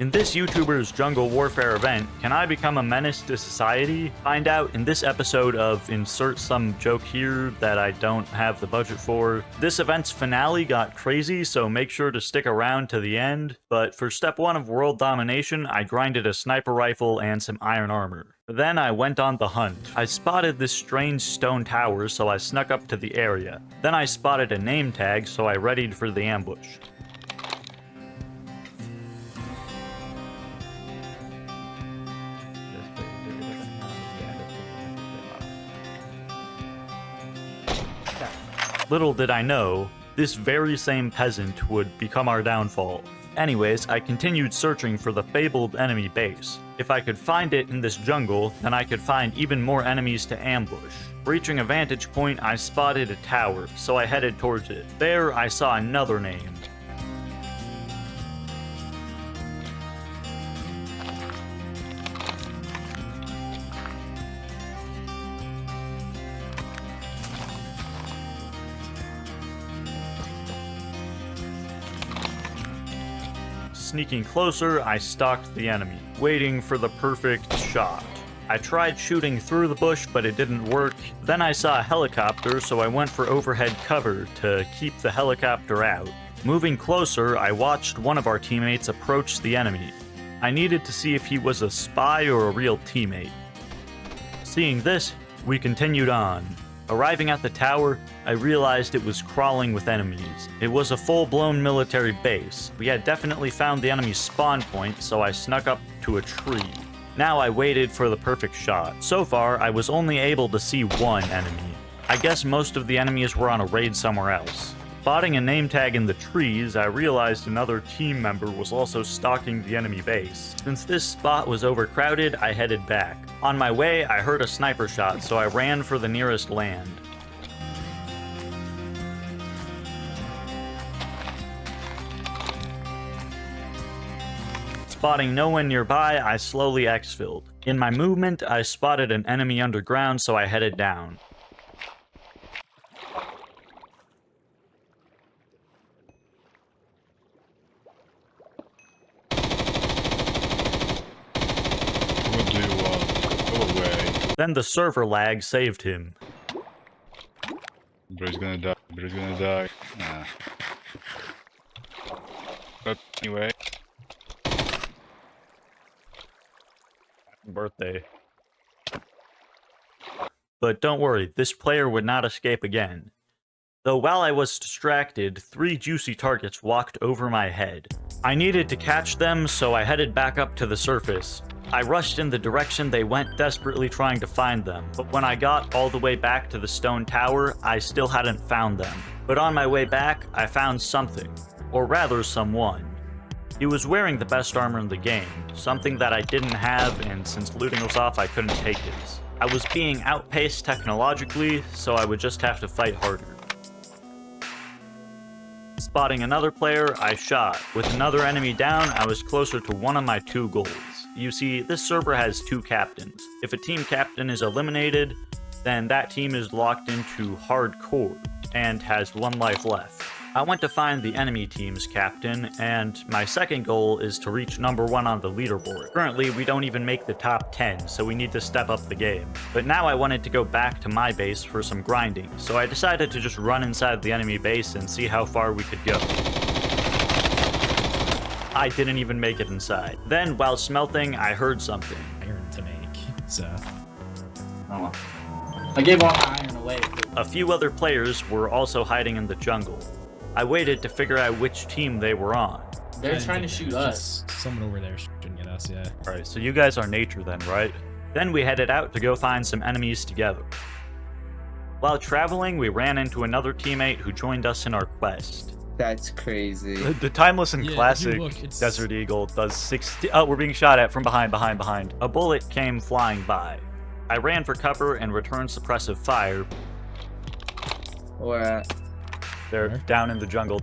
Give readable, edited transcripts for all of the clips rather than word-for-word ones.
In this YouTuber's jungle warfare event, can I become a menace to society? Find out in this episode of insert some joke here that I don't have the budget for. This event's finale got crazy, so make sure to stick around to the end. But for step 1 of world domination, I grinded a sniper rifle and some iron armor. Then I went on the hunt. I spotted this strange stone tower, so I snuck up to the area. Then I spotted a name tag, so I readied for the ambush. Little did I know, this very same peasant would become our downfall. Anyways, I continued searching for the fabled enemy base. If I could find it in this jungle, then I could find even more enemies to ambush. Reaching a vantage point, I spotted a tower, so I headed towards it. There, I saw another name. Sneaking closer, I stalked the enemy, waiting for the perfect shot. I tried shooting through the bush, but it didn't work. Then I saw a helicopter, so I went for overhead cover to keep the helicopter out. Moving closer, I watched one of our teammates approach the enemy. I needed to see if he was a spy or a real teammate. Seeing this, we continued on. Arriving at the tower, I realized it was crawling with enemies. It was a full-blown military base. We had definitely found the enemy's spawn point, so I snuck up to a tree. Now I waited for the perfect shot. So far, I was only able to see one enemy. I guess most of the enemies were on a raid somewhere else. Spotting a name tag in the trees, I realized another team member was also stalking the enemy base. Since this spot was overcrowded, I headed back. On my way, I heard a sniper shot, so I ran for the nearest land. Spotting no one nearby, I slowly exfilled. In my movement, I spotted an enemy underground, so I headed down. Then the server lag saved him. Bro's gonna die. Bro's gonna die. Nah. But anyway. Birthday. But don't worry, this player would not escape again. Though while I was distracted, 3 juicy targets walked over my head. I needed to catch them, so I headed back up to the surface. I rushed in the direction they went, desperately trying to find them, but when I got all the way back to the stone tower, I still hadn't found them. But on my way back, I found something, or rather someone. He was wearing the best armor in the game, something that I didn't have, and since looting was off, I couldn't take his. I was being outpaced technologically, so I would just have to fight harder. Spotting another player, I shot. With another enemy down, I was closer to one of my 2 goals. You see, this server has 2 captains. If a team captain is eliminated, then that team is locked into hardcore and has 1 life left. I went to find the enemy team's captain, and my second goal is to reach number 1 on the leaderboard. Currently, we don't even make the top 10, so we need to step up the game. But now I wanted to go back to my base for some grinding, so I decided to just run inside the enemy base and see how far we could go. I didn't even make it inside. Then, while smelting, I heard something. Iron to make, so... Oh. I gave all my iron away. A few other players were also hiding in the jungle. I waited to figure out which team they were on. They're trying to shoot us. Someone over there shooting at us, yeah. Alright, so you guys are nature then, right? Then we headed out to go find some enemies together. While traveling, we ran into another teammate who joined us in our quest. That's crazy. The Timeless and Yeah, if Classic you look, it's- Desert Eagle does 60... Oh, we're being shot at from behind. A bullet came flying by. I ran for cover and returned suppressive fire. Where at? They're Where? down in the jungle.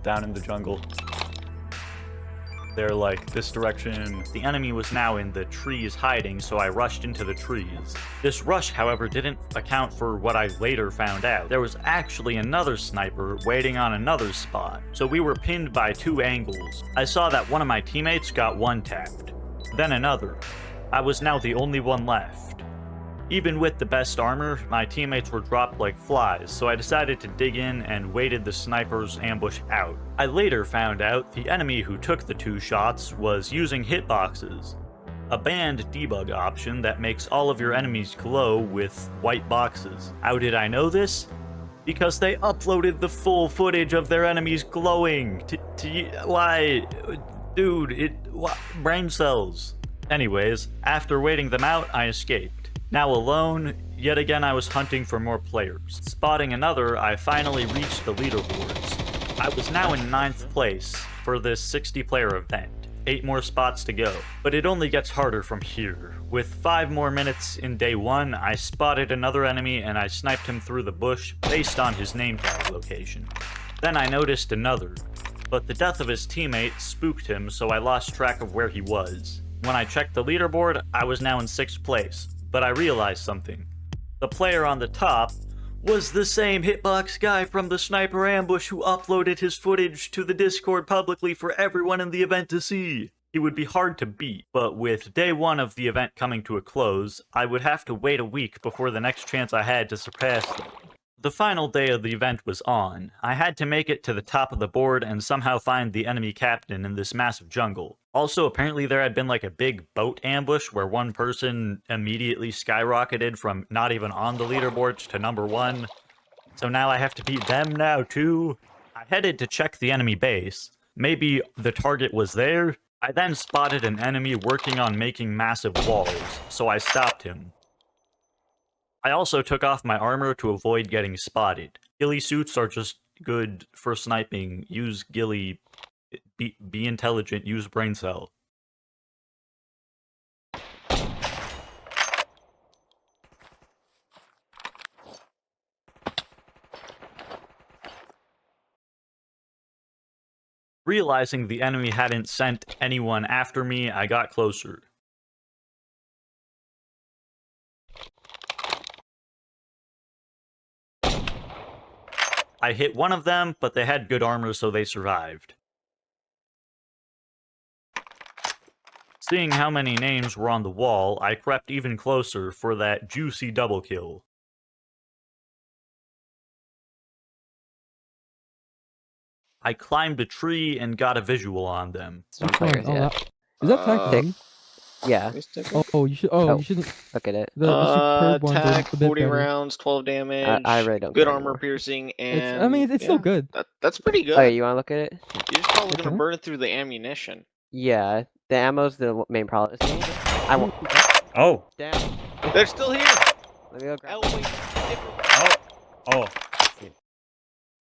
They're like this direction. The enemy was now in the trees hiding, so I rushed into the trees. This rush, however, didn't account for what I later found out. There was actually another sniper waiting on another spot, so we were pinned by 2 angles. I saw that one of my teammates got one-tapped, then another. I was now the only one left. Even with the best armor, my teammates were dropped like flies, so I decided to dig in and waited the sniper's ambush out. I later found out the enemy who took the 2 shots was using hitboxes, a banned debug option that makes all of your enemies glow with white boxes. How did I know this? Because they uploaded the full footage of their enemies glowing. Why? Dude, brain cells. Anyways, after waiting them out, I escaped. Now alone, yet again I was hunting for more players. Spotting another, I finally reached the leaderboards. I was now in 9th place for this 60-player event. 8 more spots to go. But it only gets harder from here. With 5 more minutes in day 1, I spotted another enemy and I sniped him through the bush based on his name tag location. Then I noticed another, but the death of his teammate spooked him, so I lost track of where he was. When I checked the leaderboard, I was now in 6th place. But I realized something. The player on the top was the same hitbox guy from the sniper ambush who uploaded his footage to the Discord publicly for everyone in the event to see. He would be hard to beat, but with day 1 of the event coming to a close, I would have to wait a week before the next chance I had to surpass them. The final day of the event was on. I had to make it to the top of the board and somehow find the enemy captain in this massive jungle. Also, apparently there had been like a big boat ambush where one person immediately skyrocketed from not even on the leaderboards to number 1. So now I have to beat them now too. I headed to check the enemy base. Maybe the target was there? I then spotted an enemy working on making massive walls, so I stopped him. I also took off my armor to avoid getting spotted. Ghillie suits are just good for sniping. Use ghillie. Be intelligent. Use brain cell. Realizing the enemy hadn't sent anyone after me, I got closer. I hit one of them, but they had good armor, so they survived. Seeing how many names were on the wall, I crept even closer for that juicy double kill. I climbed a tree and got a visual on them. Some players, yeah. Is that tactic? Yeah. Oh, you should. Oh, you shouldn't. Look at it. The superb ones are Attack, a bit 40 better. rounds, 12 damage. I really don't good care armor anymore. piercing, It's, and I mean, it's still good. That's pretty good. Oh, yeah, you want to look at it? You're just probably gonna Okay. burn through the ammunition. Yeah, the ammo's the main problem. I want Oh, down. They're still here. Let me go grab. Oh, wait. oh.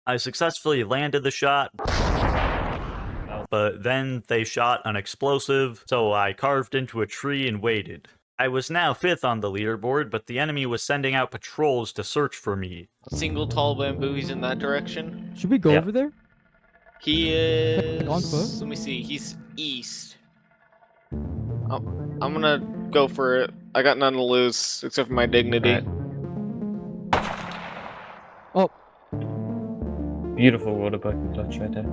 I successfully landed the shot, but then they shot an explosive, so I carved into a tree and waited. I was now 5th on the leaderboard, but the enemy was sending out patrols to search for me. Single tall bamboo. He's in that direction. Should we go over there? He is. On foot? Let me see. He's east. I'm gonna go for it. I got none to lose except for my dignity. Oh, Beautiful water bucket clutch right there.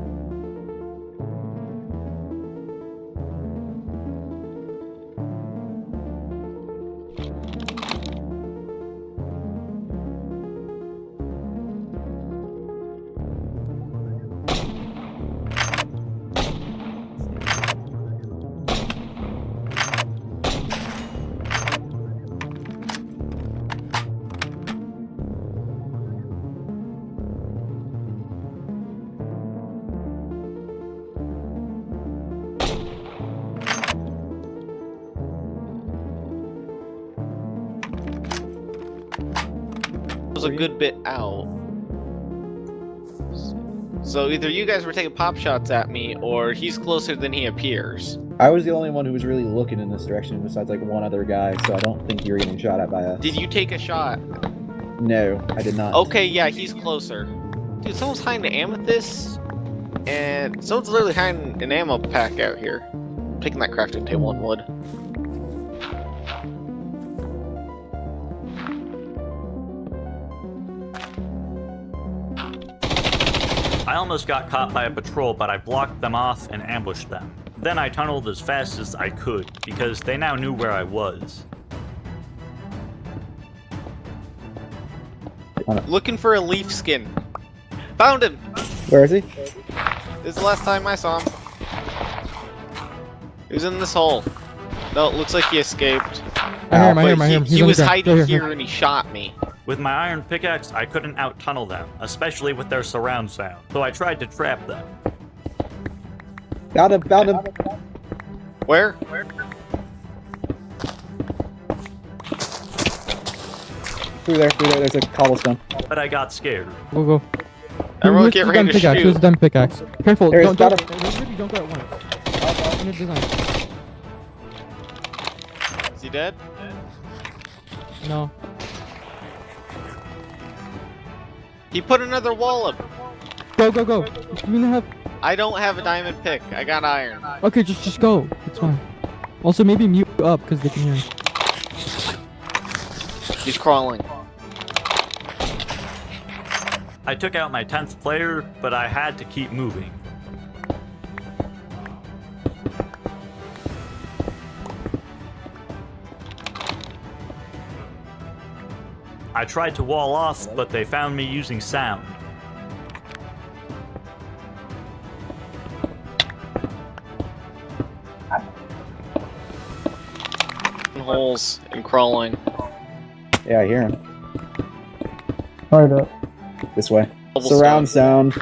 Was a good bit out. So either you guys were taking pop shots at me, or he's closer than he appears. I was the only one who was really looking in this direction besides like one other guy, so I don't think you were getting shot at by us. Did you take a shot? No, I did not. Okay, yeah, he's closer. Dude, someone's hiding the amethyst? And someone's literally hiding an ammo pack out here. Taking that crafting table and wood. I almost got caught by a patrol, but I blocked them off and ambushed them. Then I tunneled as fast as I could, because they now knew where I was. Looking for a leaf skin. Found him! Where is he? This is the last time I saw him. He was in this hole. No, it looks like he escaped. I hear him, I hear him, But I hear him. he He's on the was ground. hiding Here, here and he shot me. With my iron pickaxe, I couldn't out-tunnel them, especially with their surround sound, so I tried to trap them. Found him, found him. Where? Through there, there's a cobblestone. But I got scared. We'll go. Everyone Who's get the ready dumb to pickaxe? shoot. Who's the dumb pickaxe? Careful, There is, don't got go at once. In the design. Is he dead? No. He put another wall up. Go, go, go. You don't have... I don't have a diamond pick. I got iron. Okay, just go. It's fine. Also, maybe mute up, because they can hear us. He's crawling. I took out my 10th player, but I had to keep moving. I tried to wall off, but they found me using sound. Holes and crawling. Yeah, I hear him. Alright up. This way. Cobblestone. Surround sound.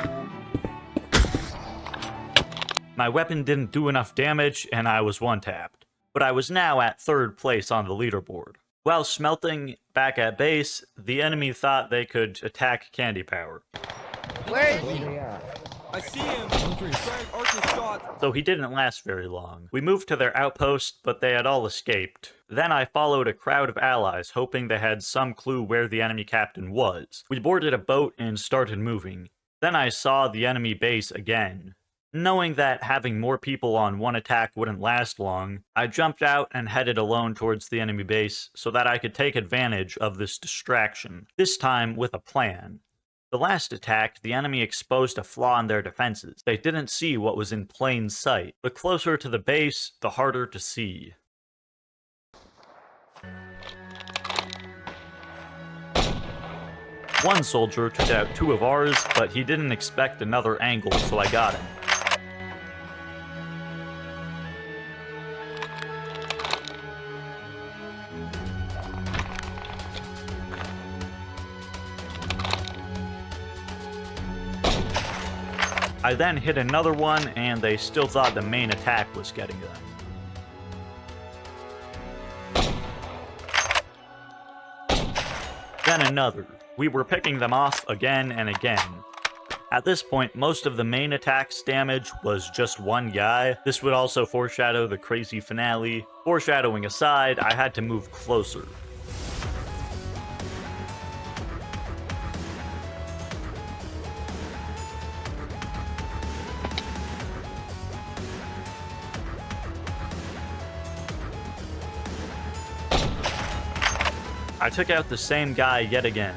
My weapon didn't do enough damage, and I was one-tapped. But I was now at 3rd place on the leaderboard. While smelting back at base, the enemy thought they could attack Candy Power. I see him. Frank Archer shot. So he didn't last very long. We moved to their outpost, but they had all escaped. Then I followed a crowd of allies, hoping they had some clue where the enemy captain was. We boarded a boat and started moving. Then I saw the enemy base again. Knowing that having more people on one attack wouldn't last long, I jumped out and headed alone towards the enemy base so that I could take advantage of this distraction, this time with a plan. The last attack, the enemy exposed a flaw in their defenses. They didn't see what was in plain sight. The closer to the base, the harder to see. One soldier took out 2 of ours, but he didn't expect another angle, so I got him. I then hit another one, and they still thought the main attack was getting them. Then another. We were picking them off again and again. At this point, most of the main attack's damage was just one guy. This would also foreshadow the crazy finale. Foreshadowing aside, I had to move closer. I took out the same guy yet again.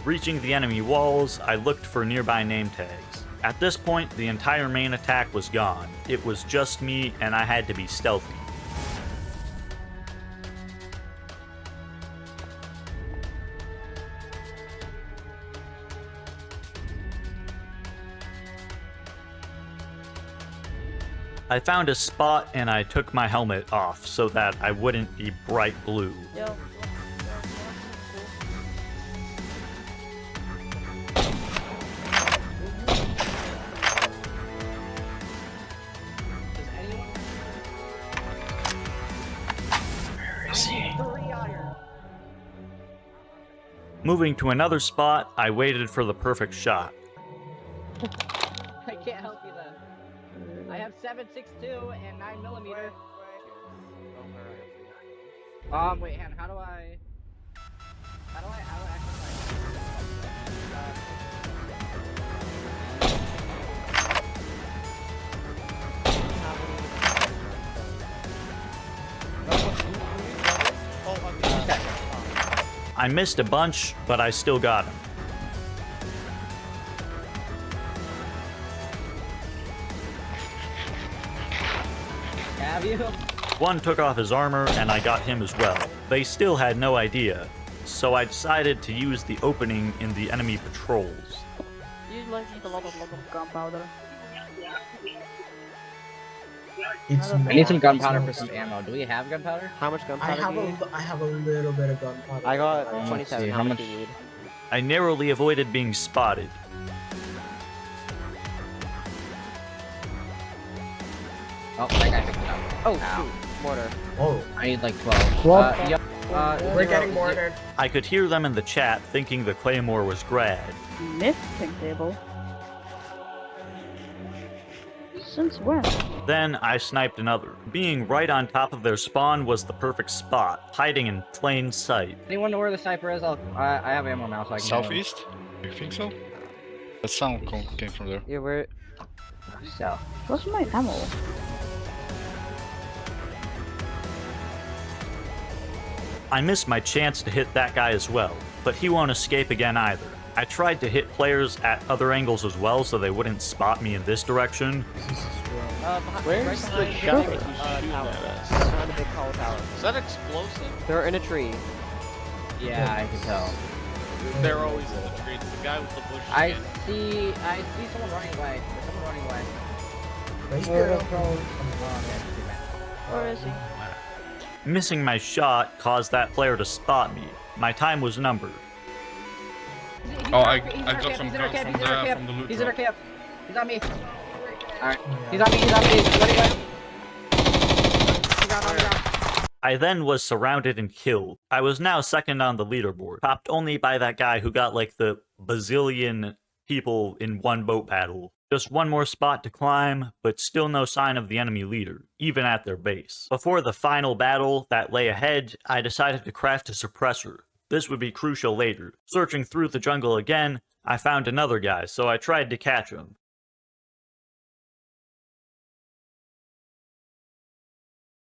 Reaching the enemy walls, I looked for nearby name tags. At this point, the entire main attack was gone. It was just me, and I had to be stealthy. I found a spot and I took my helmet off so that I wouldn't be bright blue. Moving to another spot, I waited for the perfect shot. I can't help you then. I have 7.62 and 9mm. Wait, Han, how do I exercise? I missed a bunch, but I still got him. Have you? One took off his armor, and I got him as well. They still had no idea, so I decided to use the opening in the enemy patrols. You like need a lot of gunpowder. I need some gunpowder for some ammo. Do we have gunpowder? How much gunpowder do you need? I have a little bit of gunpowder. I got Let's 27. see, How much do you need? I narrowly avoided being spotted. Oh, that guy picked it up. Oh, Ow. shoot. Mortar. Oh, I need like 12. Well- we're getting mortared. I could hear them in the chat thinking the claymore was grad. Missing table. Since when? Then I sniped another. Being right on top of their spawn was the perfect spot, hiding in plain sight. Anyone know where the sniper is? I have ammo now, so I can. Southeast? You think so? That sound came from there. Yeah, where? So. What's my ammo? I missed my chance to hit that guy as well, but he won't escape again either. I tried to hit players at other angles as well so they wouldn't spot me in this direction. Where's the guy who's shooting at us? Behind the big tall tower. Is that explosive? They're in a tree. Yeah, I can tell. They're always in the tree. It's the guy with the bush. I see someone running away. There's someone running away. Where is he? Missing my shot caused that player to spot me. My time was numbered. Oh, I got some guns from the loot He's in our drop. camp. He's on me. Alright. He's on me. He's on me. He's on. I then was surrounded and killed. I was now second on the leaderboard, topped only by that guy who got like the bazillion people in one boat battle. Just one more spot to climb, but still no sign of the enemy leader, even at their base. Before the final battle that lay ahead, I decided to craft a suppressor. This would be crucial later. Searching through the jungle again, I found another guy, so I tried to catch him.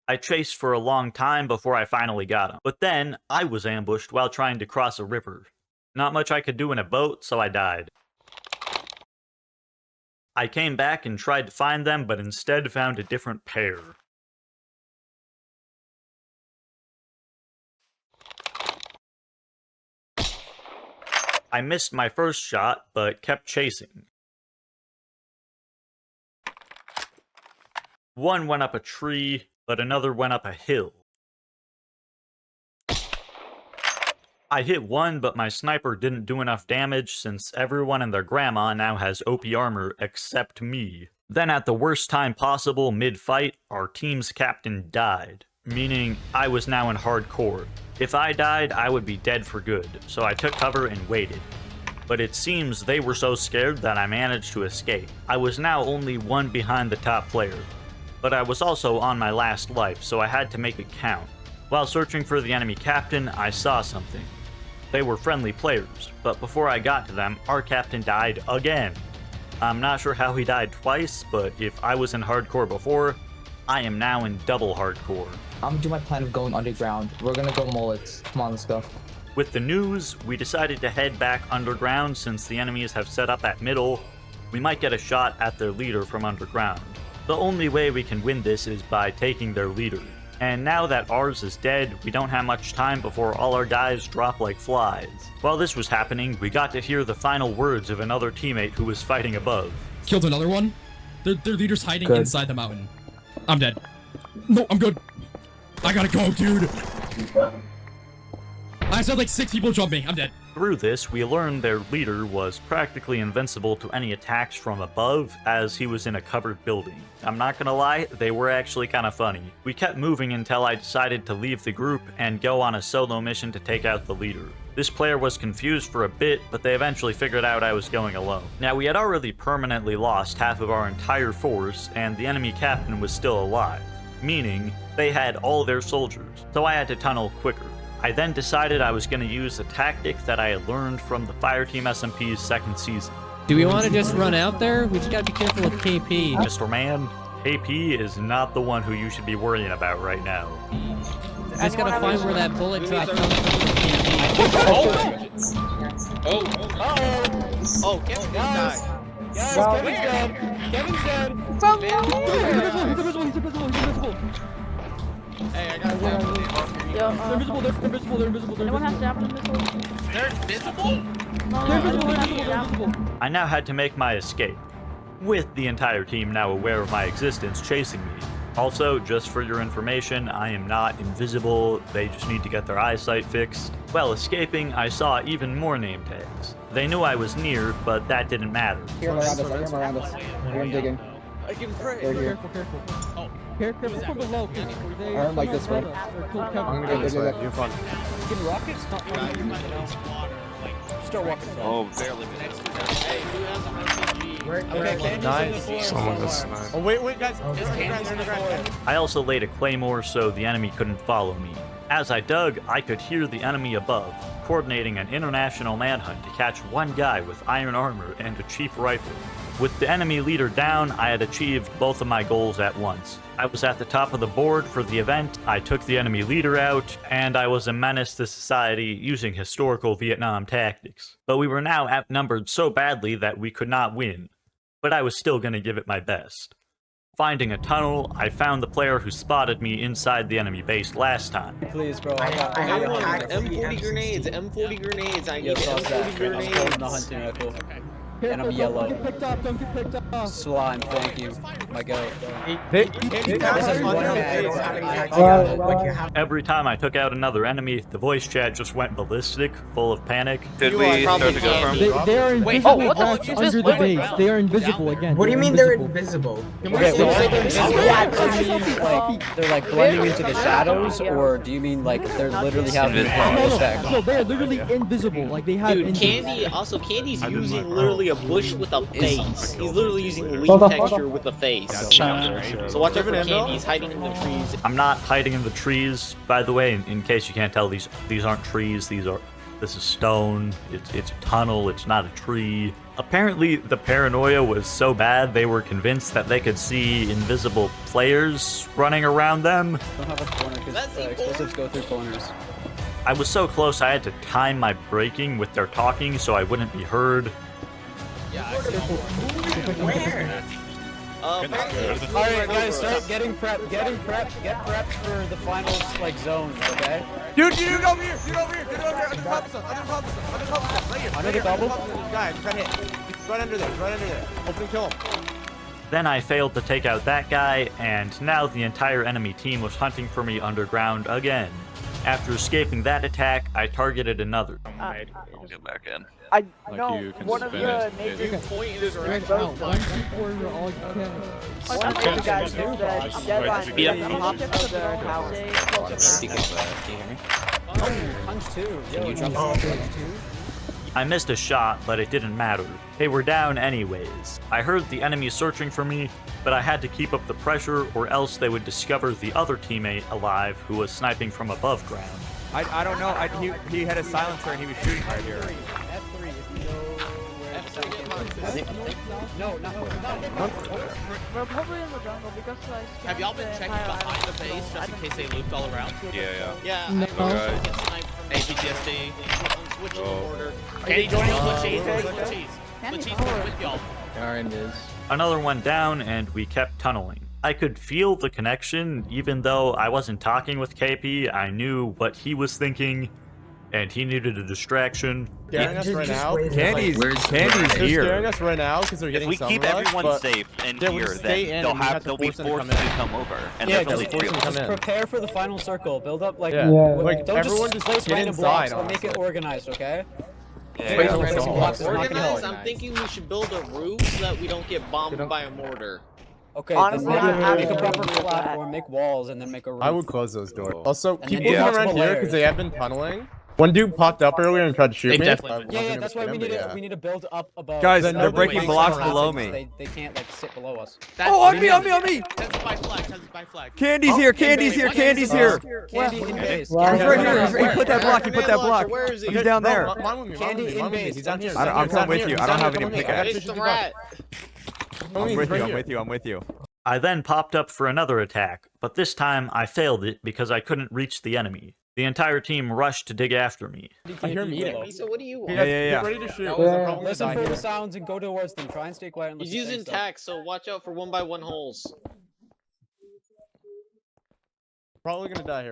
I chased for a long time before I finally got him, but then I was ambushed while trying to cross a river. Not much I could do in a boat, so I died. I came back and tried to find them, but instead found a different pair. I missed my first shot, but kept chasing. One went up a tree, but another went up a hill. I hit one, but my sniper didn't do enough damage since everyone and their grandma now has OP armor except me. Then at the worst time possible mid-fight, our team's captain died, meaning I was now in hardcore. If I died, I would be dead for good, so I took cover and waited. But it seems they were so scared that I managed to escape. I was now only one behind the top player, but I was also on my last life, so I had to make it count. While searching for the enemy captain, I saw something. They were friendly players, but before I got to them, our captain died again. I'm not sure how he died twice, but if I was in hardcore before, I am now in double hardcore. I'm doing my plan of going underground. We're gonna go mullets. Come on, let's go. With the news, we decided to head back underground since the enemies have set up at middle. We might get a shot at their leader from underground. The only way we can win this is by taking their leader. And now that ours is dead, we don't have much time before all our guys drop like flies. While this was happening, we got to hear the final words of another teammate who was fighting above. Killed another one. Their leader's hiding Good. inside the mountain. I'm dead. No, I'm good. I gotta go, dude. I said like 6 people jumped me. I'm dead. Through this, we learned their leader was practically invincible to any attacks from above, as he was in a covered building. I'm not gonna lie, they were actually kinda funny. We kept moving until I decided to leave the group and go on a solo mission to take out the leader. This player was confused for a bit, but they eventually figured out I was going alone. Now, we had already permanently lost half of our entire force, and the enemy captain was still alive, meaning they had all their soldiers, so I had to tunnel quicker. I then decided I was going to use a tactic that I had learned from the Fireteam SMP's second season. Do we want to just run out there? We just gotta be careful with KP. Mr. Man, KP is not the one who you should be worrying about right now. Just gotta find where that bullet drop comes from. Oh, Kevin died. Guys, Kevin's dead. Kevin's dead. He's invisible. He's invisible. He's invisible. Hey, I got one. Yo, They're invisible. They're invisible. They're invisible. They're anyone has invisible. to have an invisible? They're invisible? No, They're no, invisible. anyone They're has to invisible. They're have one. invisible. I now had to make my escape, with the entire team now aware of my existence chasing me. Also, just for your information, I am not invisible, they just need to get their eyesight fixed. While escaping, I saw even more name tags. They knew I was near, but that didn't matter. I hear him around us. I hear him around us. I hear him digging. I can pray. They're here. Careful from below. They I heard like this way. They're cool, I'm Kevin. gonna go this way. You're fun. Getting rockets? Start walking. Oh, barely. Okay, Candy's in the Someone got sniped. Oh, wait, guys. I also laid a claymore so the enemy couldn't follow me. As I dug, I could hear the enemy above, coordinating an international manhunt to catch one guy with iron armor and a cheap rifle. With the enemy leader down, I had achieved both of my goals at once. I was at the top of the board for the event, I took the enemy leader out, and I was a menace to society using historical Vietnam tactics. But we were now outnumbered so badly that we could not win. But I was still going to give it my best. Finding a tunnel, I found the player who spotted me inside the enemy base last time. Please, bro. I Everyone, M40 grenades, M40 grenades. I need M40 grenades. the hunting rifle. And I'm yellow. Don't get picked up. Don't get picked up. Slime, thank you. My goat. Every time I took out another enemy, the voice chat just went ballistic, full of panic. Did we start to go from? They are invisible rats under the base. They are invisible again. What do you mean they're invisible? Okay, they're like blending into the shadows, or do you mean like they're literally having a effect? No, they're literally invisible. Like they have. Dude, Candy's using literally a bush with a face. He's literally using leaf texture with a face. So watch out for Candy. He's hiding in the trees. I'm not hiding in the trees, by the way, in case you can't tell, these aren't trees, this is stone, it's a tunnel, it's not a tree. Apparently, the paranoia was so bad they were convinced that they could see invisible players running around them. Don't have a corner because explosives go through corners. I was so close I had to time my braking with their talking so I wouldn't be heard. Alright guys, start getting prepped, get prepped for the finals, like, zones, okay? Dude, over here, under the bubble. Guys, try to hit. Right under there, Open and kill him. Then I failed to take out that guy, and now the entire enemy team was hunting for me underground again. After escaping that attack, I targeted another. I'll get back in. I know one of the major Pointed Spread out. 1, 2, 4, all you can. one of the guys is the deadline of the tower. Punch 2. Can you jump off punch 2? I missed a shot, but it didn't matter. They were down anyways. I heard the enemy searching for me, but I had to keep up the pressure or else they would discover the other teammate alive who was sniping from above ground. I don't know. He had a silencer and he was shooting right here. F3 if you know where the second is. No, not We're probably in the jungle because I Have y'all been checking behind the base just in case they looped all around? Yeah. Yeah, No. I get sniped from APTSD. I'm switching the order. Candy, join us. Split cheese. Split cheese with y'all. Another one down, and we kept tunneling. I could feel the connection, even though I wasn't talking with KP. I knew what he was thinking, and he needed a distraction. Scaring us right now. Candy's here. Scaring us right now because they're getting some of us. If we keep everyone safe and here, then they'll be forced to come over. And yeah, there's only three of them. just prepare for the final circle. Build up like like don't everyone just just place random blocks, inside. but make it organized, okay? Organized, I'm thinking we should build a roof so that we don't get bombed by a mortar. Okay, Honestly, then make a proper platform, make walls, and then make a roof. I would close those doors. Also, And keep then looking around multiple here layers. because they have been tunneling. One dude popped up earlier and tried to shoot me. Yeah, that's why we need to build up above. Guys, So they're nobody breaking makes blocks something below happen, me. They can't like sit below us. On me! Testify flag. Candy's here! Candy's here! Candy in base. He's right here! He put that block! Where is he? He's down there! Candy in base. He's down here! I'm coming with you. I don't have any pickaxe. It's the rat. I'm with you. I then popped up for another attack, but this time I failed it because I couldn't reach the enemy. The entire team rushed to dig after me. I hear me eating. Lisa, what do you want? Yeah. Get ready to shoot. Listen for the sounds and go towards them. Try and stay quiet. He's using tack, so watch out for 1x1 holes. Probably gonna die here.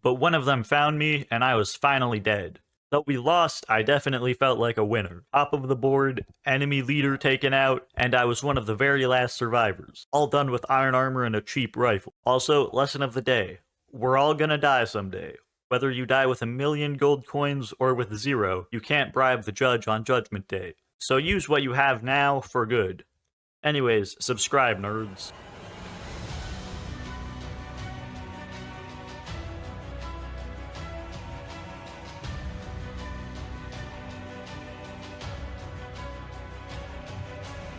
But one of them found me, and I was finally dead. Though we lost, I definitely felt like a winner. Top of the board, enemy leader taken out, and I was one of the very last survivors. All done with iron armor and a cheap rifle. Also, lesson of the day. We're all gonna die someday. Whether you die with 1,000,000 gold coins or with 0, you can't bribe the judge on Judgment Day. So use what you have now for good. Anyways, subscribe, nerds.